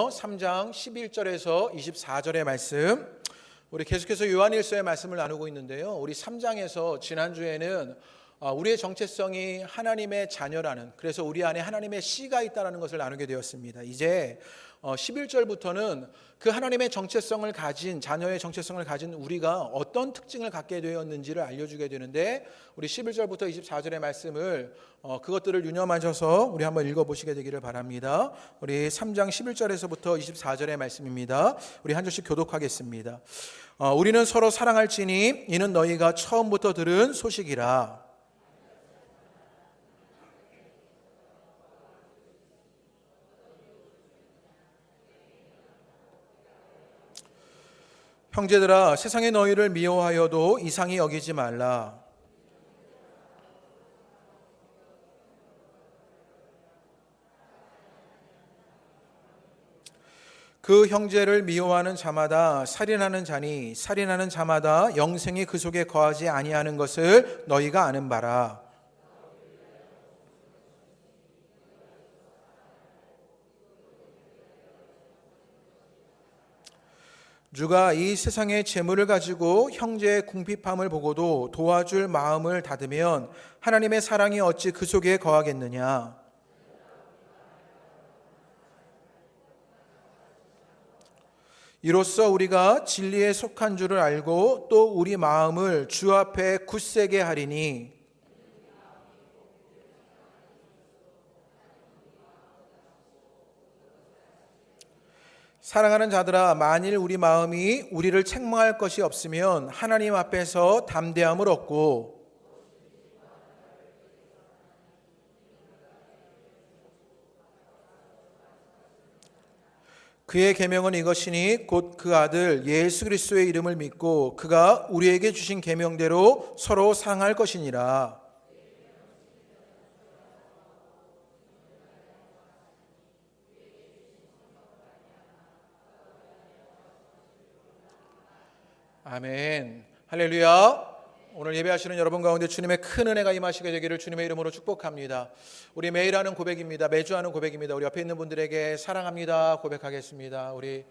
3장 11절에서 24절의 말씀, 우리 계속해서 요한일서의 말씀을 나누고 있는데요. 우리 3장에서 지난주에는 우리의 정체성이 하나님의 자녀라는, 그래서 우리 안에 하나님의 씨가 있다는 것을 나누게 되었습니다. 이제 11절부터는 그 하나님의 정체성을 가진, 자녀의 정체성을 가진 우리가 어떤 특징을 갖게 되었는지를 알려주게 되는데, 우리 11절부터 24절의 말씀을 그것들을 유념하셔서 우리 한번 읽어보시게 되기를 바랍니다. 우리 3장 11절에서부터 24절의 말씀입니다. 우리 한 절씩 교독하겠습니다. 우리는 서로 사랑할지니 이는 너희가 처음부터 들은 소식이라. 형제들아, 세상에 너희를 미워하여도 이상히 여기지 말라. 그 형제를 미워하는 자마다 살인하는 자니 살인하는 자마다 영생이 그 속에 거하지 아니하는 것을 너희가 아는 바라. 주가 이 세상의 재물을 가지고 형제의 궁핍함을 보고도 도와줄 마음을 닫으면 하나님의 사랑이 어찌 그 속에 거하겠느냐. 이로써 우리가 진리에 속한 줄을 알고 또 우리 마음을 주 앞에 굳세게 하리니 사랑하는 자들아, 만일 우리 마음이 우리를 책망할 것이 없으면 하나님 앞에서 담대함을 얻고 그의 계명은 이것이니 곧 그 아들 예수 그리스도의 이름을 믿고 그가 우리에게 주신 계명대로 서로 사랑할 것이니라. 아멘. 할렐루야. 오늘 예배하시는 여러분 가운데 주님의 큰 은혜가 임하시게 되기를 주님의 이름으로 축복합니다. 우리 매일 하는 고백입니다. 매주 하는 고백입니다. 우리 옆에 있는 분들에게 사랑합니다 고백하겠습니다. 우리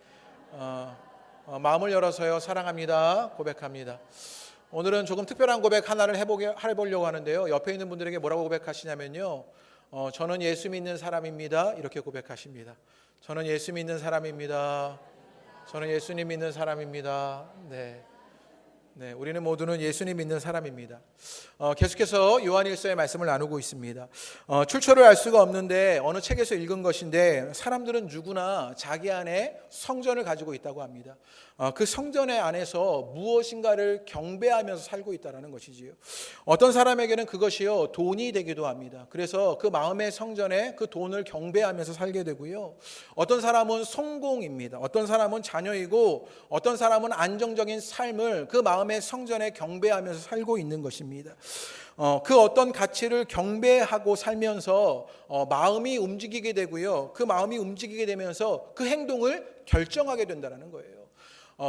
마음을 열어서요, 사랑합니다 고백합니다. 오늘은 조금 특별한 고백 하나를 해보려고 하는데요. 옆에 있는 분들에게 뭐라고 고백하시냐면요, 저는 예수 믿는 사람입니다 이렇게 고백하십니다. 저는 예수 믿는 사람입니다. 저는 예수님 믿는 사람입니다. 네, 우리는 모두는 예수님 믿는 사람입니다. 계속해서 요한일서의 말씀을 나누고 있습니다. 출처를 알 수가 없는데 어느 책에서 읽은 것인데, 사람들은 누구나 자기 안에 성전을 가지고 있다고 합니다. 그 성전의 안에서 무엇인가를 경배하면서 살고 있다는 것이지요. 어떤 사람에게는 그것이요 돈이 되기도 합니다. 그래서 그 마음의 성전에 그 돈을 경배하면서 살게 되고요. 어떤 사람은 성공입니다. 어떤 사람은 자녀이고 어떤 사람은 안정적인 삶을 그 마음의 성전에 경배하면서 살고 있는 것입니다. 그 어떤 가치를 경배하고 살면서 마음이 움직이게 되고요. 그 마음이 움직이게 되면서 그 행동을 결정하게 된다는 거예요.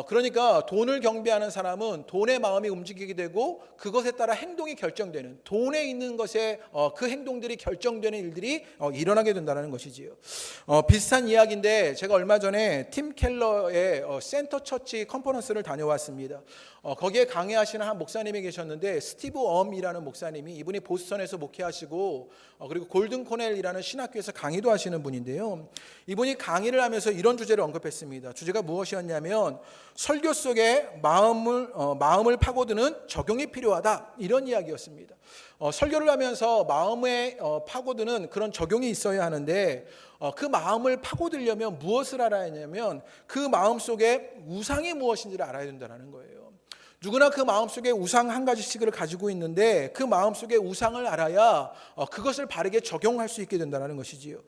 그러니까 돈을 경배하는 사람은 돈의 마음이 움직이게 되고 그것에 따라 행동이 결정되는, 돈에 있는 것에 그 행동들이 결정되는 일들이 일어나게 된다는 것이지요. 비슷한 이야기인데, 제가 얼마 전에 팀 켈러의 센터 처치 컨퍼런스를 다녀왔습니다. 거기에 강의하시는 한 목사님이 계셨는데, 스티브 엄이라는 목사님이, 이분이 보스턴에서 목회하시고 그리고 골든 코넬이라는 신학교에서 강의도 하시는 분인데요. 이분이 강의를 하면서 이런 주제를 언급했습니다. 주제가 무엇이었냐면, 설교 속에 마음을 파고드는 적용이 필요하다, 이런 이야기였습니다. 설교를 하면서 마음에 파고드는 그런 적용이 있어야 하는데, 그 마음을 파고들려면 무엇을 알아야 하냐면 그 마음 속에 우상이 무엇인지를 알아야 된다는 거예요. 누구나 그 마음속에 우상 한 가지씩을 가지고 있는데, 그 마음속에 우상을 알아야 그것을 바르게 적용할 수 있게 된다는 것이지요.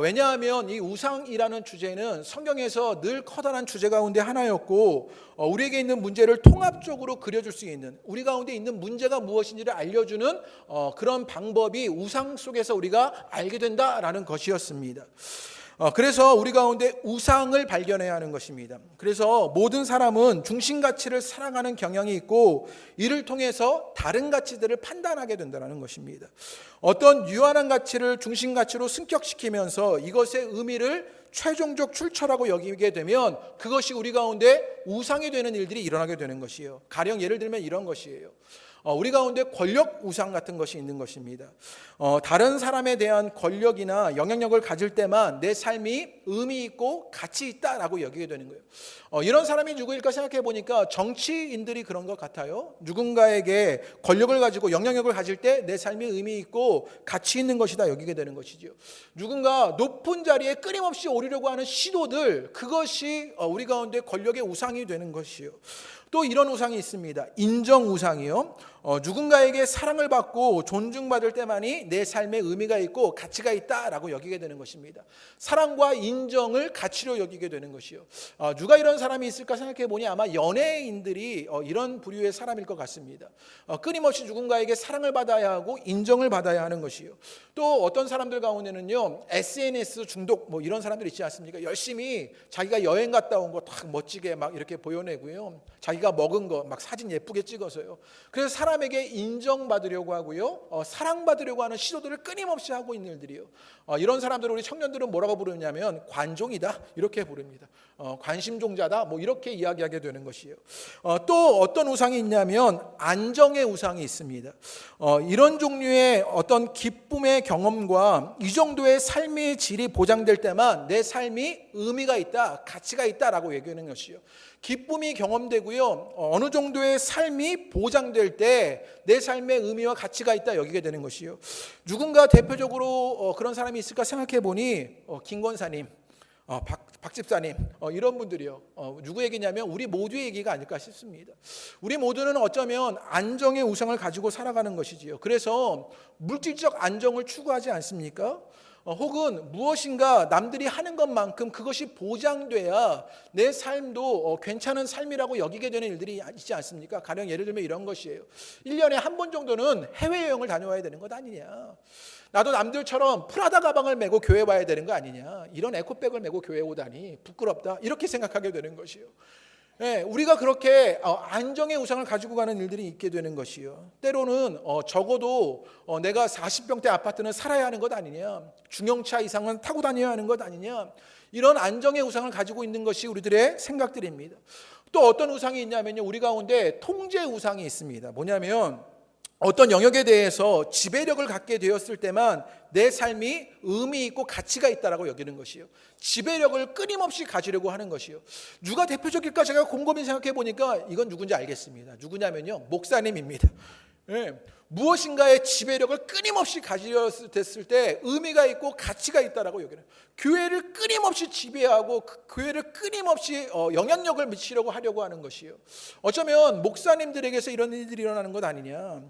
왜냐하면 이 우상이라는 주제는 성경에서 늘 커다란 주제 가운데 하나였고, 우리에게 있는 문제를 통합적으로 그려줄 수 있는, 우리 가운데 있는 문제가 무엇인지를 알려주는 그런 방법이 우상 속에서 우리가 알게 된다라는 것이었습니다. 그래서 우리 가운데 우상을 발견해야 하는 것입니다. 그래서 모든 사람은 중심 가치를 사랑하는 경향이 있고, 이를 통해서 다른 가치들을 판단하게 된다는 것입니다. 어떤 유한한 가치를 중심 가치로 승격시키면서 이것의 의미를 최종적 출처라고 여기게 되면 그것이 우리 가운데 우상이 되는 일들이 일어나게 되는 것이에요. 가령 예를 들면 이런 것이에요. 우리 가운데 권력 우상 같은 것이 있는 것입니다. 다른 사람에 대한 권력이나 영향력을 가질 때만 내 삶이 의미 있고 가치 있다라고 여기게 되는 거예요. 이런 사람이 누구일까 생각해 보니까 정치인들이 그런 것 같아요. 누군가에게 권력을 가지고 영향력을 가질 때 내 삶이 의미 있고 가치 있는 것이다 여기게 되는 것이죠. 누군가 높은 자리에 끊임없이 오르려고 하는 시도들, 그것이 우리 가운데 권력의 우상이 되는 것이요. 또 이런 우상이 있습니다. 인정 우상이요. 누군가에게 사랑을 받고 존중받을 때만이 내 삶에 의미가 있고 가치가 있다라고 여기게 되는 것입니다. 사랑과 인정을 가치로 여기게 되는 것이요. 누가 이런 사람이 있을까 생각해 보니 아마 연예인들이 이런 부류의 사람일 것 같습니다. 끊임없이 누군가에게 사랑을 받아야 하고 인정을 받아야 하는 것이요. 또 어떤 사람들 가운데는요, SNS 중독 뭐 이런 사람들 있지 않습니까? 열심히 자기가 여행 갔다 온 거 딱 멋지게 막 이렇게 보여내고요. 자기가 먹은 거 막 사진 예쁘게 찍어서요. 그래서 사람에게 인정받으려고 하고요, 사랑받으려고 하는 시도들을 끊임없이 하고 있는 일들이요. 이런 사람들을 우리 청년들은 뭐라고 부르냐면 관종이다 이렇게 부릅니다. 관심종자다 뭐 이렇게 이야기하게 되는 것이에요. 또 어떤 우상이 있냐면 안정의 우상이 있습니다. 이런 종류의 어떤 기쁨의 경험과 이 정도의 삶의 질이 보장될 때만 내 삶이 의미가 있다, 가치가 있다라고 얘기하는 것이요. 기쁨이 경험되고요, 어느 정도의 삶이 보장될 때 내 삶의 의미와 가치가 있다 여기게 되는 것이요. 누군가 대표적으로 그런 사람이 있을까 생각해 보니 김 권사님, 박 집사님, 이런 분들이요. 누구 얘기냐면 우리 모두의 얘기가 아닐까 싶습니다. 우리 모두는 어쩌면 안정의 우상을 가지고 살아가는 것이지요. 그래서 물질적 안정을 추구하지 않습니까? 혹은 무엇인가 남들이 하는 것만큼 그것이 보장돼야 내 삶도 괜찮은 삶이라고 여기게 되는 일들이 있지 않습니까? 가령 예를 들면 이런 것이에요. 1년에 한 번 정도는 해외여행을 다녀와야 되는 것 아니냐. 나도 남들처럼 프라다 가방을 메고 교회 와야 되는 거 아니냐. 이런 에코백을 메고 교회 오다니 부끄럽다. 이렇게 생각하게 되는 것이요. 네, 우리가 그렇게 안정의 우상을 가지고 가는 일들이 있게 되는 것이요. 때로는 적어도 내가 40평대 아파트는 살아야 하는 것 아니냐, 중형차 이상은 타고 다녀야 하는 것 아니냐, 이런 안정의 우상을 가지고 있는 것이 우리들의 생각들입니다. 또 어떤 우상이 있냐면요, 우리 가운데 통제 우상이 있습니다. 뭐냐면 어떤 영역에 대해서 지배력을 갖게 되었을 때만 내 삶이 의미 있고 가치가 있다라고 여기는 것이요. 지배력을 끊임없이 가지려고 하는 것이요. 누가 대표적일까 제가 곰곰이 생각해 보니까 이건 누군지 알겠습니다. 누구냐면요, 목사님입니다. 네. 무엇인가의 지배력을 끊임없이 가졌을 때 의미가 있고 가치가 있다라고 여기는, 교회를 끊임없이 지배하고 교회를 끊임없이 영향력을 미치려고 하려고 하는 것이요. 어쩌면 목사님들에게서 이런 일들이 일어나는 것 아니냐.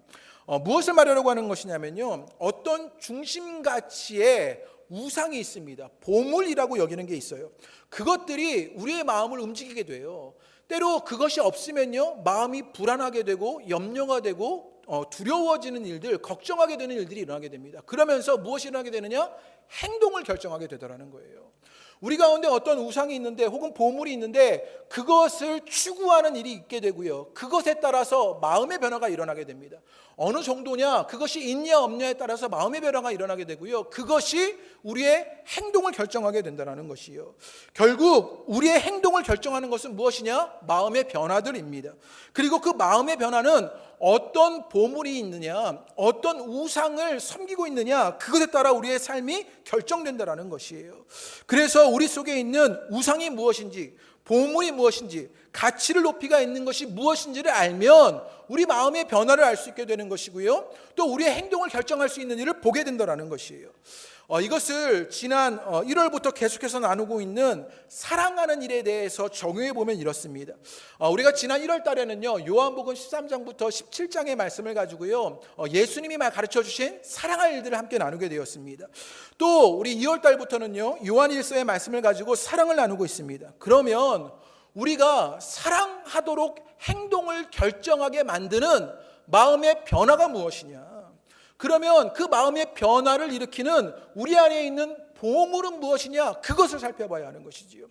무엇을 말하려고 하는 것이냐면요, 어떤 중심 가치의 우상이 있습니다. 보물이라고 여기는 게 있어요. 그것들이 우리의 마음을 움직이게 돼요. 때로 그것이 없으면요, 마음이 불안하게 되고 염려가 되고 두려워지는 일들, 걱정하게 되는 일들이 일어나게 됩니다. 그러면서 무엇이 일어나게 되느냐? 행동을 결정하게 되더라는 거예요. 우리 가운데 어떤 우상이 있는데 혹은 보물이 있는데 그것을 추구하는 일이 있게 되고요, 그것에 따라서 마음의 변화가 일어나게 됩니다. 어느 정도냐, 그것이 있냐 없냐에 따라서 마음의 변화가 일어나게 되고요, 그것이 우리의 행동을 결정하게 된다는 것이요. 결국 우리의 행동을 결정하는 것은 무엇이냐? 마음의 변화들입니다. 그리고 그 마음의 변화는 어떤 보물이 있느냐, 어떤 우상을 섬기고 있느냐, 그것에 따라 우리의 삶이 결정된다는 것이에요. 그래서 우리 속에 있는 우상이 무엇인지, 보물이 무엇인지, 가치를 높이가 있는 것이 무엇인지를 알면 우리 마음의 변화를 알 수 있게 되는 것이고요, 또 우리의 행동을 결정할 수 있는 일을 보게 된다는 것이에요. 이것을 지난 1월부터 계속해서 나누고 있는 사랑하는 일에 대해서 정의해 보면 이렇습니다. 우리가 지난 1월 달에는요, 요한복음 13장부터 17장의 말씀을 가지고요, 예수님이 가르쳐 주신 사랑할 일들을 함께 나누게 되었습니다. 또 우리 2월 달부터는요, 요한일서의 말씀을 가지고 사랑을 나누고 있습니다. 그러면 우리가 사랑하도록 행동을 결정하게 만드는 마음의 변화가 무엇이냐? 그러면 그 마음의 변화를 일으키는 우리 안에 있는 보물은 무엇이냐? 그것을 살펴봐야 하는 것이지요.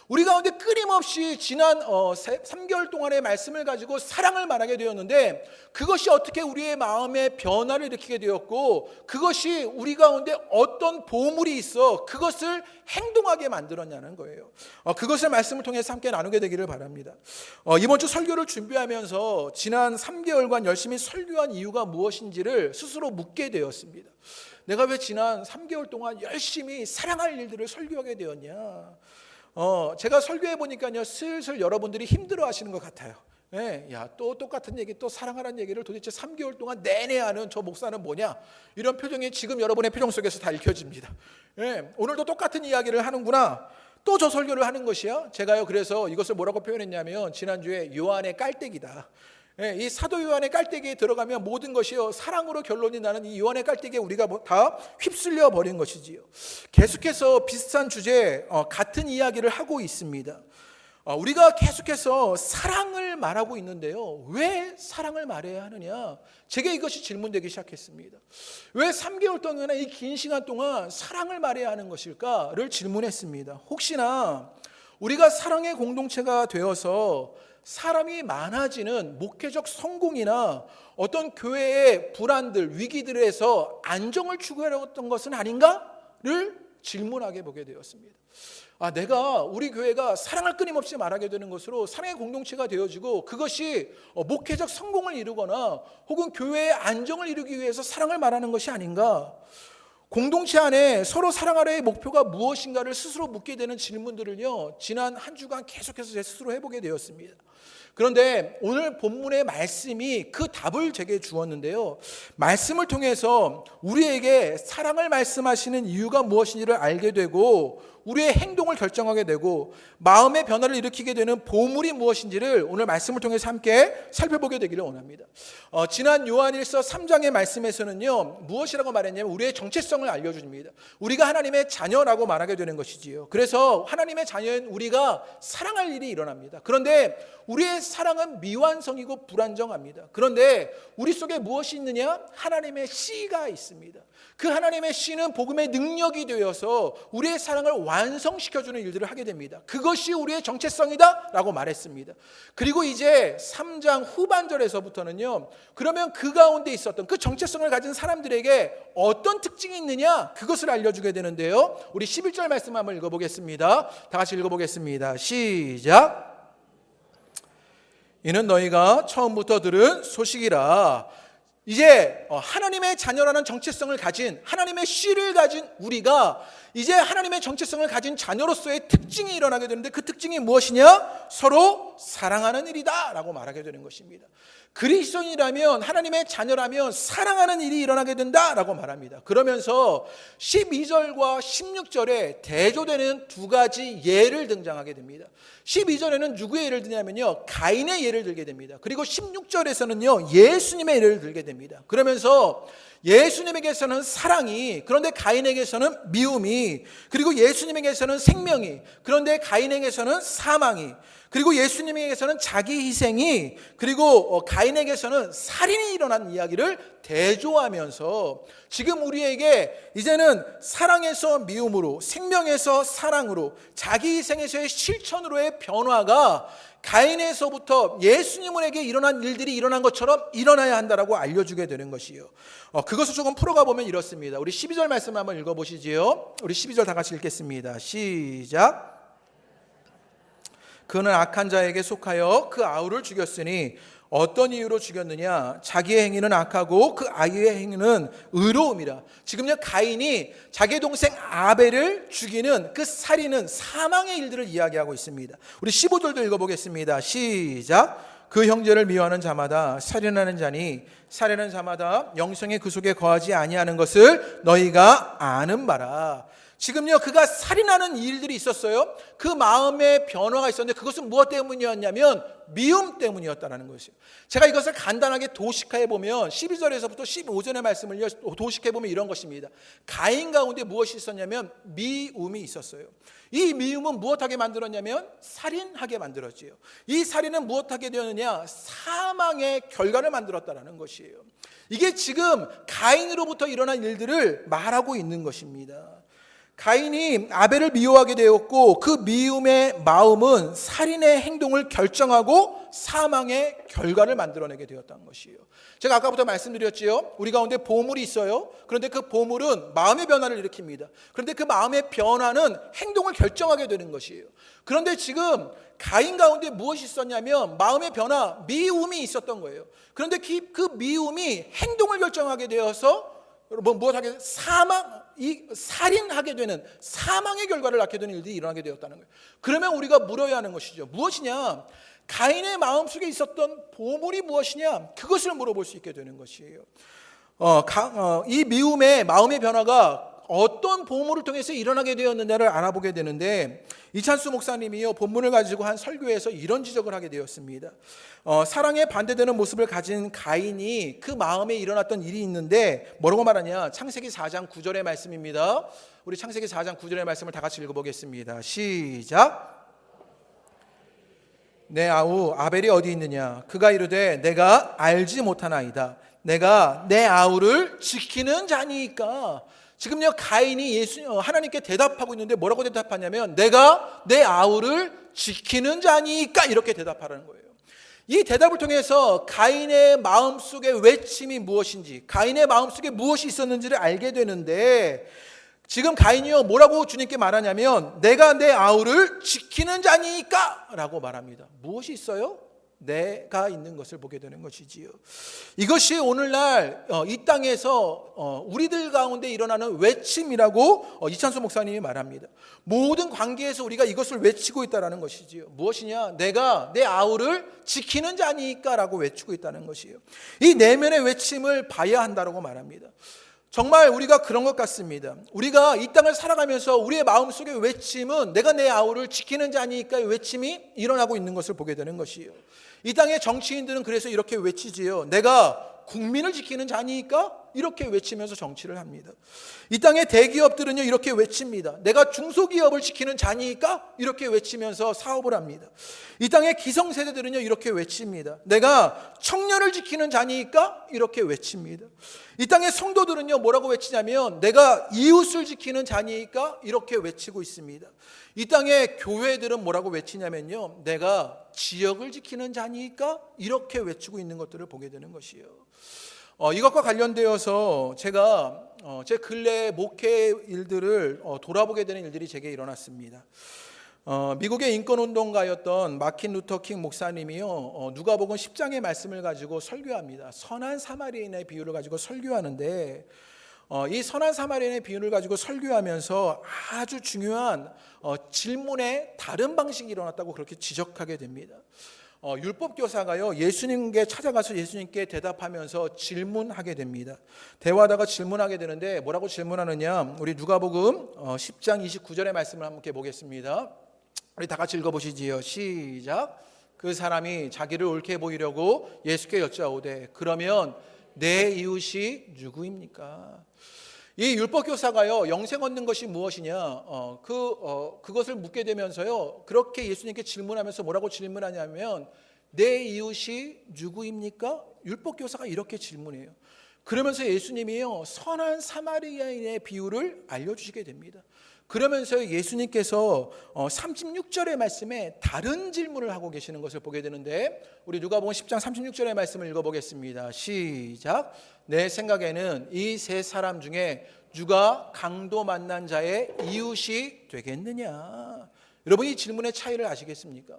우리 가운데 끊임없이 지난 3개월 동안의 말씀을 가지고 사랑을 말하게 되었는데 그것이 어떻게 우리의 마음에 변화를 일으키게 되었고 그것이 우리 가운데 어떤 보물이 있어 그것을 행동하게 만들었냐는 거예요. 그것을 말씀을 통해서 함께 나누게 되기를 바랍니다. 이번 주 설교를 준비하면서 지난 3개월간 열심히 설교한 이유가 무엇인지를 스스로 묻게 되었습니다. 내가 왜 지난 3개월 동안 열심히 사랑할 일들을 설교하게 되었냐? 제가 설교해 보니까요, 슬슬 여러분들이 힘들어 하시는 것 같아요. 야, 또 똑같은 얘기, 또 사랑하라는 얘기를 도대체 3개월 동안 내내 하는 저 목사는 뭐냐? 이런 표정이 지금 여러분의 표정 속에서 다 읽혀집니다. 오늘도 똑같은 이야기를 하는구나. 또 저 설교를 하는 것이야? 제가요, 그래서 이것을 뭐라고 표현했냐면, 지난주에 요한의 깔때기다. 이 사도 요한의 깔때기에 들어가면 모든 것이요 사랑으로 결론이 나는 이 요한의 깔때기에 우리가 다 휩쓸려 버린 것이지요. 계속해서 비슷한 주제 같은 이야기를 하고 있습니다. 우리가 계속해서 사랑을 말하고 있는데요, 왜 사랑을 말해야 하느냐? 제게 이것이 질문되기 시작했습니다. 왜 3개월 동안 이 긴 시간 동안 사랑을 말해야 하는 것일까를 질문했습니다. 혹시나 우리가 사랑의 공동체가 되어서 사람이 많아지는 목회적 성공이나 어떤 교회의 불안들, 위기들에서 안정을 추구하려고 했던 것은 아닌가를 질문하게 보게 되었습니다. 내가 우리 교회가 사랑을 끊임없이 말하게 되는 것으로 사랑의 공동체가 되어지고 그것이 목회적 성공을 이루거나 혹은 교회의 안정을 이루기 위해서 사랑을 말하는 것이 아닌가? 공동체 안에 서로 사랑하려의 목표가 무엇인가를 스스로 묻게 되는 질문들을요, 지난 한 주간 계속해서 제 스스로 해보게 되었습니다. 그런데 오늘 본문의 말씀이 그 답을 제게 주었는데요, 말씀을 통해서 우리에게 사랑을 말씀하시는 이유가 무엇인지를 알게 되고 우리의 행동을 결정하게 되고 마음의 변화를 일으키게 되는 보물이 무엇인지를 오늘 말씀을 통해서 함께 살펴보게 되기를 원합니다. 지난 요한일서 3장의 말씀에서는요, 무엇이라고 말했냐면 우리의 정체성을 알려줍니다. 우리가 하나님의 자녀라고 말하게 되는 것이지요. 그래서 하나님의 자녀인 우리가 사랑할 일이 일어납니다. 그런데 우리의 사랑은 미완성이고 불안정합니다. 그런데 우리 속에 무엇이 있느냐? 하나님의 씨가 있습니다. 그 하나님의 씨는 복음의 능력이 되어서 우리의 사랑을 완성시켜주는 일들을 하게 됩니다. 그것이 우리의 정체성이다 라고 말했습니다. 그리고 이제 3장 후반절에서부터는요, 그러면 그 가운데 있었던 그 정체성을 가진 사람들에게 어떤 특징이 있느냐, 그것을 알려주게 되는데요, 우리 11절 말씀 한번 읽어보겠습니다. 다 같이 읽어보겠습니다. 시작. 이는 너희가 처음부터 들은 소식이라. 이제 하나님의 자녀라는 정체성을 가진, 하나님의 씨를 가진 우리가 이제 하나님의 정체성을 가진 자녀로서의 특징이 일어나게 되는데 그 특징이 무엇이냐? 서로 사랑하는 일이다 라고 말하게 되는 것입니다. 그리스도인이라면, 하나님의 자녀라면 사랑하는 일이 일어나게 된다라고 말합니다. 그러면서 12절과 16절에 대조되는 두 가지 예를 등장하게 됩니다. 12절에는 누구의 예를 드냐면요, 가인의 예를 들게 됩니다. 그리고 16절에서는요, 예수님의 예를 들게 됩니다. 그러면서 예수님에게서는 사랑이, 그런데 가인에게서는 미움이, 그리고 예수님에게서는 생명이, 그런데 가인에게서는 사망이, 그리고 예수님에게서는 자기 희생이, 그리고 가인에게서는 살인이 일어난 이야기를 대조하면서 지금 우리에게 이제는 사랑에서 미움으로, 생명에서 사랑으로, 자기 희생에서의 실천으로의 변화가 가인에서부터 예수님에게 일어난 일들이 일어난 것처럼 일어나야 한다라고 알려주게 되는 것이요. 그것을 조금 풀어가 보면 이렇습니다. 우리 12절 말씀 한번 읽어보시지요. 우리 12절 다 같이 읽겠습니다. 시작. 그는 악한 자에게 속하여 그 아우를 죽였으니 어떤 이유로 죽였느냐? 자기의 행위는 악하고 그 아이의 행위는 의로움이라. 지금요, 가인이 자기 동생 아벨을 죽이는 그 살인은 사망의 일들을 이야기하고 있습니다. 우리 15절도 읽어보겠습니다. 시작. 그 형제를 미워하는 자마다 살인하는 자니 살인하는 자마다 영생의 그 속에 거하지 아니하는 것을 너희가 아는 바라. 지금요, 그가 살인하는 일들이 있었어요. 그 마음의 변화가 있었는데 그것은 무엇 때문이었냐면 미움 때문이었다는 것이에요. 제가 이것을 간단하게 도식화해 보면 12절에서부터 15절의 말씀을 도식해 보면 이런 것입니다. 가인 가운데 무엇이 있었냐면 미움이 있었어요. 이 미움은 무엇하게 만들었냐면 살인하게 만들었지요. 이 살인은 무엇하게 되었느냐? 사망의 결과를 만들었다는 것이에요. 이게 지금 가인으로부터 일어난 일들을 말하고 있는 것입니다. 가인이 아벨을 미워하게 되었고 그 미움의 마음은 살인의 행동을 결정하고 사망의 결과를 만들어내게 되었다는 것이에요. 제가 아까부터 말씀드렸지요. 우리 가운데 보물이 있어요. 그런데 그 보물은 마음의 변화를 일으킵니다. 그런데 그 마음의 변화는 행동을 결정하게 되는 것이에요. 그런데 지금 가인 가운데 무엇이 있었냐면 마음의 변화, 미움이 있었던 거예요. 그런데 그 미움이 행동을 결정하게 되어서 무엇하게 살인하게 되는 사망의 결과를 낳게 되는 일들이 일어나게 되었다는 거예요. 그러면 우리가 물어야 하는 것이죠. 무엇이냐? 가인의 마음속에 있었던 보물이 무엇이냐? 그것을 물어볼 수 있게 되는 것이에요. 이 미움의 마음의 변화가 어떤 보물을 통해서 일어나게 되었느냐를 알아보게 되는데, 이찬수 목사님이요 본문을 가지고 한 설교에서 이런 지적을 하게 되었습니다. 사랑에 반대되는 모습을 가진 가인이 그 마음에 일어났던 일이 있는데 뭐라고 말하냐? 창세기 4장 9절의 말씀입니다. 우리 창세기 4장 9절의 말씀을 다 같이 읽어보겠습니다. 시작. 내 아우 아벨이 어디 있느냐? 그가 이르되 내가 알지 못하나이다. 내가 내 아우를 지키는 자니까. 지금요 가인이 하나님께 대답하고 있는데 뭐라고 대답하냐면 내가 내 아우를 지키는 자니까 이렇게 대답하라는 거예요. 이 대답을 통해서 가인의 마음속의 외침이 무엇인지, 가인의 마음속에 무엇이 있었는지를 알게 되는데, 지금 가인이요 뭐라고 주님께 말하냐면 내가 내 아우를 지키는 자니까 라고 말합니다. 무엇이 있어요? 내가 있는 것을 보게 되는 것이지요. 이것이 오늘날 이 땅에서 우리들 가운데 일어나는 외침이라고 이찬수 목사님이 말합니다. 모든 관계에서 우리가 이것을 외치고 있다는 것이지요. 무엇이냐? 내가 내 아우를 지키는 자니까 라고 외치고 있다는 것이에요. 이 내면의 외침을 봐야 한다고 말합니다. 정말 우리가 그런 것 같습니다. 우리가 이 땅을 살아가면서 우리의 마음속의 외침은 내가 내 아우를 지키는 자니까의 외침이 일어나고 있는 것을 보게 되는 것이에요. 이 땅의 정치인들은 그래서 이렇게 외치지요. 내가 국민을 지키는 자니까 이렇게 외치면서 정치를 합니다. 이 땅의 대기업들은요 이렇게 외칩니다. 내가 중소기업을 지키는 자니까 이렇게 외치면서 사업을 합니다. 이 땅의 기성세대들은요 이렇게 외칩니다. 내가 청년을 지키는 자니까 이렇게 외칩니다. 이 땅의 성도들은요 뭐라고 외치냐면 내가 이웃을 지키는 자니까 이렇게 외치고 있습니다. 이 땅의 교회들은 뭐라고 외치냐면요 내가 지역을 지키는 자니까 이렇게 외치고 있는 것들을 보게 되는 것이에요. 이것과 관련되어서 제가 제 근래 목회 일들을 돌아보게 되는 일들이 제게 일어났습니다. 미국의 인권운동가였던 마틴 루터 킹 목사님이요 누가복음 10장의 말씀을 가지고 설교합니다. 선한 사마리아인의 비유를 가지고 설교하는데 이 선한 사마리아인의 비유를 가지고 설교하면서 아주 중요한 질문의 다른 방식이 일어났다고 그렇게 지적하게 됩니다. 율법교사가요 예수님께 찾아가서 예수님께 대답하면서 질문하게 됩니다. 대화하다가 질문하게 되는데 뭐라고 질문하느냐? 우리 누가복음 10장 29절의 말씀을 함께 보겠습니다. 우리 다 같이 읽어보시지요. 시작. 그 사람이 자기를 옳게 보이려고 예수께 여짜오되 그러면 내 이웃이 누구입니까? 이 율법교사가요 영생 얻는 것이 무엇이냐 그것을 묻게 되면서요 그렇게 예수님께 질문하면서 뭐라고 질문하냐면 내 이웃이 누구입니까? 율법교사가 이렇게 질문해요. 그러면서 예수님이요 선한 사마리아인의 비유를 알려주시게 됩니다. 그러면서 예수님께서 36절의 말씀에 다른 질문을 하고 계시는 것을 보게 되는데 우리 누가복음 10장 36절의 말씀을 읽어보겠습니다. 시작. 내 생각에는 이 세 사람 중에 누가 강도 만난 자의 이웃이 되겠느냐? 여러분 이 질문의 차이를 아시겠습니까?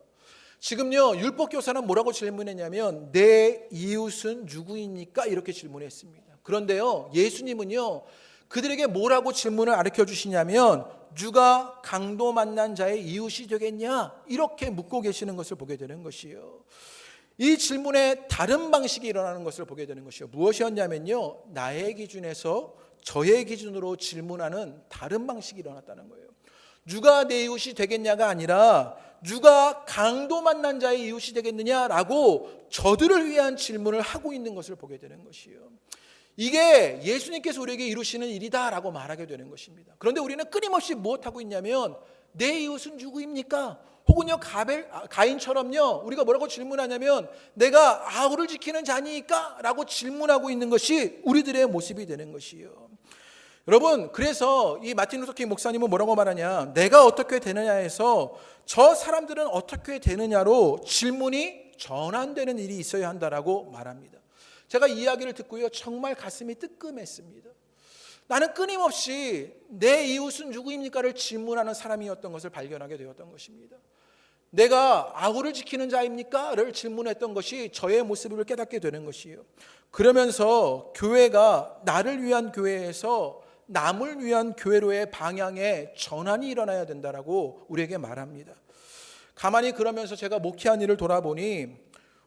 지금요 율법교사는 뭐라고 질문했냐면 내 이웃은 누구입니까? 이렇게 질문했습니다. 그런데요 예수님은요 그들에게 뭐라고 질문을 가르쳐 주시냐면 누가 강도 만난 자의 이웃이 되겠냐? 이렇게 묻고 계시는 것을 보게 되는 것이에요. 이 질문에 다른 방식이 일어나는 것을 보게 되는 것이요. 무엇이었냐면요 나의 기준에서 저의 기준으로 질문하는 다른 방식이 일어났다는 거예요. 누가 내 이웃이 되겠냐가 아니라 누가 강도 만난 자의 이웃이 되겠느냐라고 저들을 위한 질문을 하고 있는 것을 보게 되는 것이에요. 이게 예수님께서 우리에게 이루시는 일이다라고 말하게 되는 것입니다. 그런데 우리는 끊임없이 무엇하고 있냐면 내 이웃은 누구입니까? 혹은요 가인처럼요 우리가 뭐라고 질문하냐면 내가 아우를 지키는 자니까 라고 질문하고 있는 것이 우리들의 모습이 되는 것이에요. 여러분, 그래서 이 마틴 루터 킹 목사님은 뭐라고 말하냐, 내가 어떻게 되느냐에서 저 사람들은 어떻게 되느냐로 질문이 전환되는 일이 있어야 한다라고 말합니다. 제가 이 이야기를 듣고요, 정말 가슴이 뜨끔했습니다. 나는 끊임없이 내 이웃은 누구입니까를 질문하는 사람이었던 것을 발견하게 되었던 것입니다. 내가 아우를 지키는 자입니까? 를 질문했던 것이 저의 모습을 깨닫게 되는 것이에요. 그러면서 교회가 나를 위한 교회에서 남을 위한 교회로의 방향의 전환이 일어나야 된다라고 우리에게 말합니다. 가만히 그러면서 제가 목회한 일을 돌아보니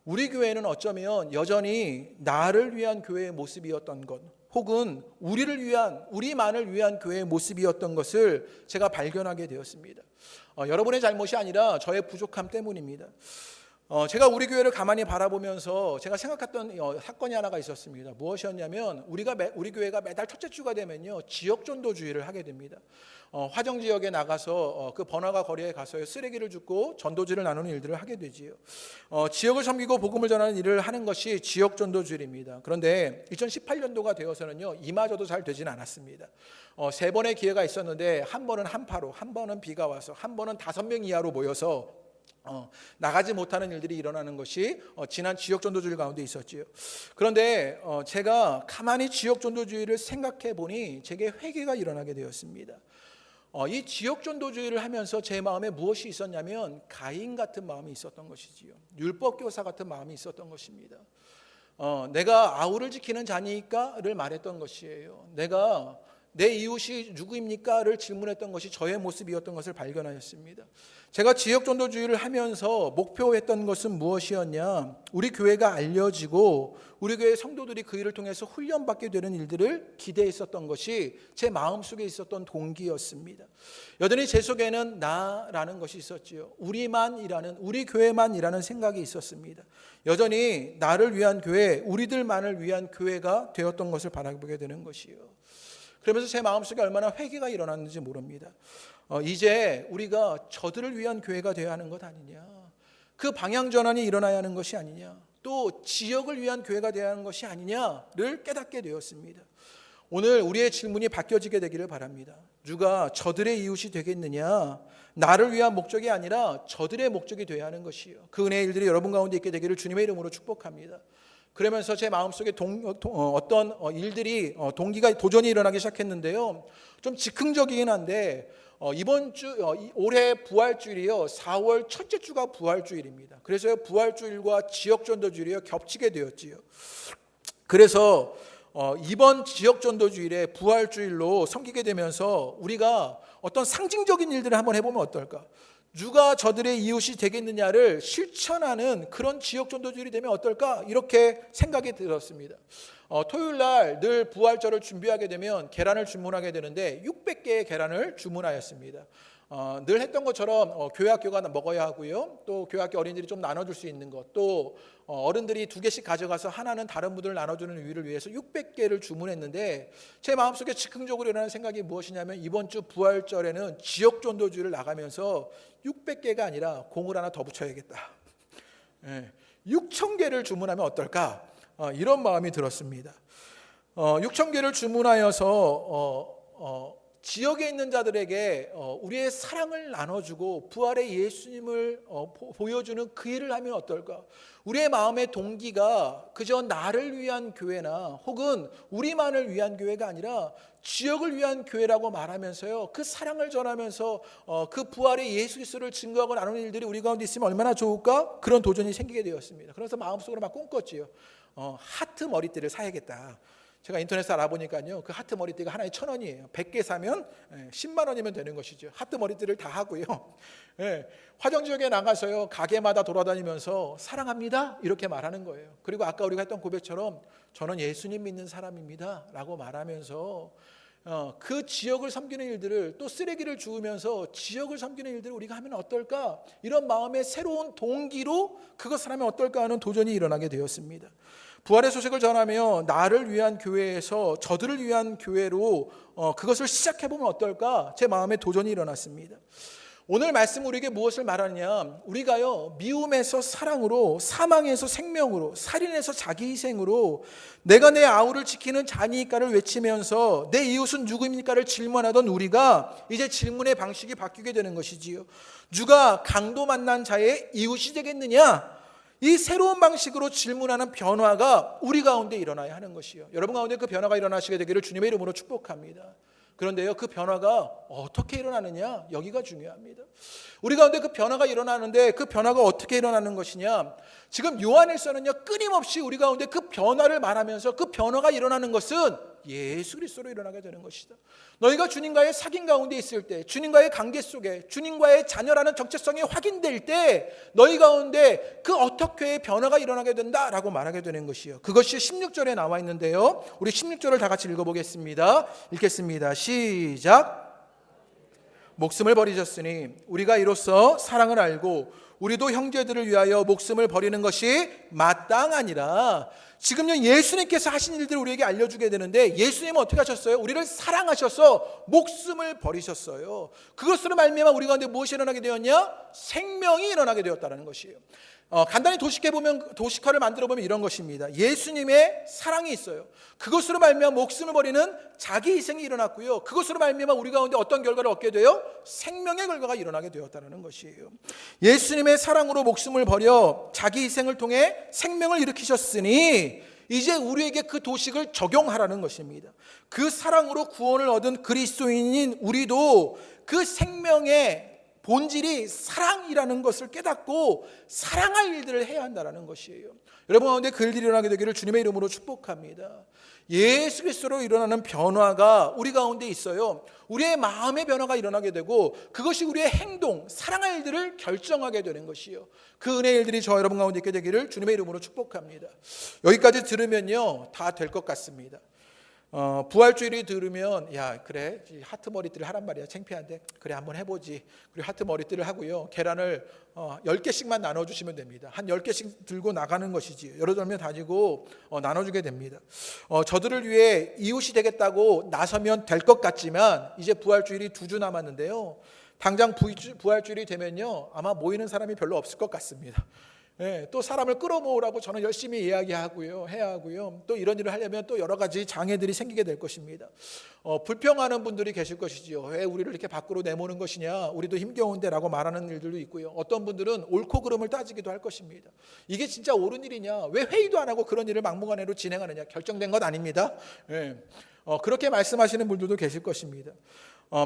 우리 교회는 어쩌면 여전히 나를 위한 교회의 모습이었던 것, 혹은 우리만을 위한 교회의 모습이었던 것을 제가 발견하게 되었습니다. 여러분의 잘못이 아니라 저의 부족함 때문입니다. 제가 우리 교회를 가만히 바라보면서 제가 생각했던 사건이 하나가 있었습니다. 무엇이었냐면 우리 교회가 매달 첫째 주가 되면요, 지역 전도주의를 하게 됩니다. 화정 지역에 나가서 그 번화가 거리에 가서 쓰레기를 줍고 전도지를 나누는 일들을 하게 되지요. 지역을 섬기고 복음을 전하는 일을 하는 것이 지역 전도주의입니다. 그런데 2018년도가 되어서는요, 이마저도 잘 되지는 않았습니다. 3번의 기회가 있었는데 한 번은 한파로, 한 번은 비가 와서, 한 번은 5명 이하로 모여서 나가지 못하는 일들이 일어나는 것이 지난 지역 전도주의 가운데 있었지요. 그런데 제가 가만히 지역 전도주의를 생각해 보니 제게 회개가 일어나게 되었습니다. 이 지역 전도주의를 하면서 제 마음에 무엇이 있었냐면 가인 같은 마음이 있었던 것이지요. 율법 교사 같은 마음이 있었던 것입니다. 내가 아우를 지키는 자니까를 말했던 것이에요. 내가 내 이웃이 누구입니까? 를 질문했던 것이 저의 모습이었던 것을 발견하였습니다. 제가 지역 전도주의를 하면서 목표했던 것은 무엇이었냐? 우리 교회가 알려지고 우리 교회 성도들이 그 일을 통해서 훈련받게 되는 일들을 기대했었던 것이 제 마음속에 있었던 동기였습니다. 여전히 제 속에는 나라는 것이 있었지요. 우리 교회만이라는 생각이 있었습니다. 여전히 나를 위한 교회, 우리들만을 위한 교회가 되었던 것을 바라보게 되는 것이요. 그러면서 제 마음속에 얼마나 회개가 일어났는지 모릅니다. 이제 우리가 저들을 위한 교회가 되어야 하는 것 아니냐, 그 방향 전환이 일어나야 하는 것이 아니냐, 또 지역을 위한 교회가 되어야 하는 것이 아니냐를 깨닫게 되었습니다. 오늘 우리의 질문이 바뀌어지게 되기를 바랍니다. 누가 저들의 이웃이 되겠느냐, 나를 위한 목적이 아니라 저들의 목적이 되어야 하는 것이요. 그 은혜의 일들이 여러분 가운데 있게 되기를 주님의 이름으로 축복합니다. 그러면서 제 마음속에 어떤 일들이 동기가 도전이 일어나기 시작했는데요, 좀 즉흥적이긴 한데 이번 주 올해 부활주일이요, 4월 첫째 주가 부활주일입니다. 그래서 부활주일과 지역전도주일이 겹치게 되었지요. 그래서 이번 지역전도주일에 부활주일로 섬기게 되면서 우리가 어떤 상징적인 일들을 한번 해보면 어떨까? 누가 저들의 이웃이 되겠느냐를 실천하는 그런 지역 전도주일이 되면 어떨까? 이렇게 생각이 들었습니다. 토요일 날 늘 부활절을 준비하게 되면 계란을 주문하게 되는데 600개의 계란을 주문하였습니다. 늘 했던 것처럼 교회 학교가 먹어야 하고요. 또 교회 학교 어린이들이 좀 나눠줄 수 있는 것, 또 어른들이 2개씩 가져가서 하나는 다른 분들 나눠주는 의의를 위해서 600개를 주문했는데 제 마음속에 즉흥적으로 일어나는 생각이 무엇이냐면 이번 주 부활절에는 지역 전도주의를 나가면서 600개가 아니라 공을 하나 더 붙여야겠다. 6,000개를 주문하면 어떨까? 이런 마음이 들었습니다. 6,000개를 주문하여서 지역에 있는 자들에게 우리의 사랑을 나눠주고 부활의 예수님을 보여주는 그 일을 하면 어떨까? 우리의 마음의 동기가 그저 나를 위한 교회나 혹은 우리만을 위한 교회가 아니라 지역을 위한 교회라고 말하면서요, 그 사랑을 전하면서 그 부활의 예수 그리스도를 증거하고 나누는 일들이 우리 가운데 있으면 얼마나 좋을까? 그런 도전이 생기게 되었습니다. 그래서 마음속으로 막 꿈꿨지요. 하트 머리띠를 사야겠다. 제가 인터넷에서 알아보니까요, 그 하트 머리띠가 하나에 1,000원이에요. 100개 사면 10만 원이면 되는 것이죠. 하트 머리띠를 다 하고요. 화정 지역에 나가서요, 가게마다 돌아다니면서 사랑합니다 이렇게 말하는 거예요. 그리고 아까 우리가 했던 고백처럼 저는 예수님 믿는 사람입니다 라고 말하면서 그 지역을 섬기는 일들을, 또 쓰레기를 주우면서 지역을 섬기는 일들을 우리가 하면 어떨까? 이런 마음의 새로운 동기로 그것을 하면 어떨까 하는 도전이 일어나게 되었습니다. 부활의 소식을 전하며 나를 위한 교회에서 저들을 위한 교회로 그것을 시작해보면 어떨까? 제 마음에 도전이 일어났습니다. 오늘 말씀 우리에게 무엇을 말하느냐? 우리가요, 미움에서 사랑으로, 사망에서 생명으로, 살인에서 자기 희생으로, 내가 내 아우를 지키는 자니까를 외치면서 내 이웃은 누구입니까를 질문하던 우리가 이제 질문의 방식이 바뀌게 되는 것이지요. 누가 강도 만난 자의 이웃이 되겠느냐? 이 새로운 방식으로 질문하는 변화가 우리 가운데 일어나야 하는 것이요. 여러분 가운데 그 변화가 일어나시게 되기를 주님의 이름으로 축복합니다. 그런데요, 그 변화가 어떻게 일어나느냐? 여기가 중요합니다. 우리 가운데 그 변화가 일어나는데 그 변화가 어떻게 일어나는 것이냐? 지금 요한일서는요, 끊임없이 우리 가운데 그 변화를 말하면서 그 변화가 일어나는 것은 예수 그리스도로 일어나게 되는 것이다. 너희가 주님과의 사귐 가운데 있을 때, 주님과의 관계 속에 주님과의 자녀라는 정체성이 확인될 때 너희 가운데 그 어떻게 변화가 일어나게 된다라고 말하게 되는 것이요. 그것이 16절에 나와 있는데요, 우리 16절을 다 같이 읽어보겠습니다. 읽겠습니다. 시작. 목숨을 버리셨으니 우리가 이로써 사랑을 알고 우리도 형제들을 위하여 목숨을 버리는 것이 마땅하니라. 지금요, 예수님께서 하신 일들을 우리에게 알려주게 되는데, 예수님은 어떻게 하셨어요? 우리를 사랑하셔서 목숨을 버리셨어요. 그것으로 말미암아 우리 가운데 무엇이 일어나게 되었냐? 생명이 일어나게 되었다는 것이에요. 간단히 도식화를 만들어 보면 이런 것입니다. 예수님의 사랑이 있어요. 그것으로 말미암아 목숨을 버리는 자기 희생이 일어났고요. 그것으로 말미암아 우리 가운데 어떤 결과를 얻게 돼요? 생명의 결과가 일어나게 되었다는 것이에요. 예수님의 사랑으로 목숨을 버려 자기 희생을 통해 생명을 일으키셨으니 이제 우리에게 그 도식을 적용하라는 것입니다. 그 사랑으로 구원을 얻은 그리스도인인 우리도 그 생명의 본질이 사랑이라는 것을 깨닫고 사랑할 일들을 해야 한다는 것이에요. 여러분 가운데 그 일들이 일어나게 되기를 주님의 이름으로 축복합니다. 예수 그리스도로 일어나는 변화가 우리 가운데 있어요. 우리의 마음의 변화가 일어나게 되고 그것이 우리의 행동, 사랑할 일들을 결정하게 되는 것이요. 그 은혜의 일들이 저 여러분 가운데 있게 되기를 주님의 이름으로 축복합니다. 여기까지 들으면요, 다 될 것 같습니다. 부활주일이 들으면 야 그래 하트 머리띠를 하란 말이야, 창피한데 그래 한번 해보지. 그리고 하트 머리띠를 하고요, 계란을 10개씩만 나눠주시면 됩니다. 한 10개씩 들고 나가는 것이지 여러 점면 다지고 나눠주게 됩니다. 저들을 위해 이웃이 되겠다고 나서면 될 것 같지만 이제 부활주일이 2주 남았는데요, 당장 부활주일이 되면요 아마 모이는 사람이 별로 없을 것 같습니다. 네, 또 사람을 끌어모으라고 저는 열심히 이야기하고요, 해야 하고요. 또 이런 일을 하려면 또 여러 가지 장애들이 생기게 될 것입니다. 불평하는 분들이 계실 것이지요. 왜 우리를 이렇게 밖으로 내모는 것이냐, 우리도 힘겨운데라고 말하는 일들도 있고요. 어떤 분들은 옳고 그름을 따지기도 할 것입니다. 이게 진짜 옳은 일이냐, 왜 회의도 안 하고 그런 일을 막무가내로 진행하느냐, 결정된 것 아닙니다. 네. 그렇게 말씀하시는 분들도 계실 것입니다.